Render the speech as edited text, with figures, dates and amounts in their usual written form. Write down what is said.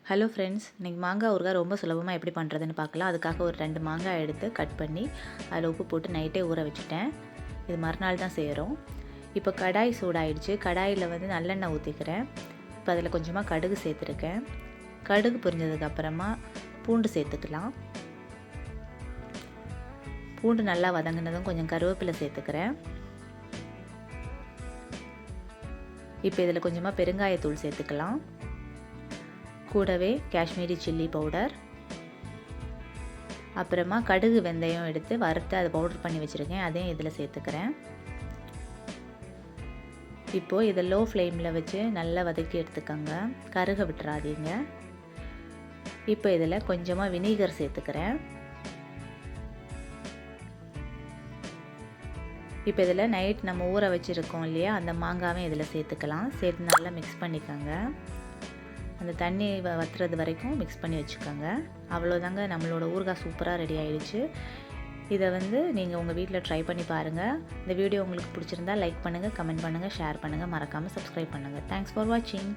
Hello friends, இன்றைக்கி மாங்காய் ஊறுகாய் ரொம்ப சுலபமாக எப்படி பண்ணுறதுன்னு பார்க்கலாம். அதுக்காக ஒரு 2 மாங்காய் எடுத்து கட் பண்ணி அதில் உப்பு போட்டு நைட்டே ஊற வச்சுட்டேன். இது மறுநாள் தான் செய்கிறோம். இப்போ கடாய் சூடாயிடுச்சு. கடாயில் நல்லெண்ணெய் ஊற்றிக்கிறேன். இப்போ அதில் கொஞ்சமாக கடுகு சேர்த்துருக்கேன். கடுகு பொரிஞ்சதுக்கப்புறமா பூண்டு சேர்த்துக்கலாம். பூண்டு நல்லா வதங்கினதும் கொஞ்சம் கருவேப்பிலை சேர்த்துக்கிறேன். இப்போ இதில் கொஞ்சமாக பெருங்காயத்தூள் சேர்த்துக்கலாம். கூடவே காஷ்மீரி சில்லி பவுடர், அப்புறமா கடுகு வெந்தயம் எடுத்து வறுத்து அதை பவுடர் பண்ணி வச்சுருக்கேன். அதையும் இதில் சேர்த்துக்கிறேன். இப்போது இதை லோ ஃப்ளேமில் வச்சு நல்லா வதக்கி எடுத்துக்கோங்க, கருக விட்டுறாதீங்க. இப்போ இதில் கொஞ்சமாக வினிகர் சேர்த்துக்கிறேன். இப்போ இதில் நைட் நம்ம ஊற வச்சுருக்கோம் இல்லையா, அந்த மாங்காவை இதில் சேர்த்துக்கலாம். சேர்த்து நல்லா மிக்ஸ் பண்ணிக்கோங்க. அந்த தண்ணி வற்றுறது வரைக்கும் மிக்ஸ் பண்ணி வச்சுக்கோங்க. அவ்வளோதாங்க, நம்மளோட ஊறுகாய் சூப்பராக ரெடி ஆகிடுச்சு. இதை நீங்கள் உங்கள் வீட்டில் ட்ரை பண்ணி பாருங்கள். இந்த வீடியோ உங்களுக்கு பிடிச்சிருந்தா லைக் பண்ணுங்கள், கமெண்ட் பண்ணுங்கள், ஷேர் பண்ணுங்கள், மறக்காமல் சப்ஸ்கிரைப் பண்ணுங்கள். தேங்க்ஸ் ஃபார் வாட்சிங்.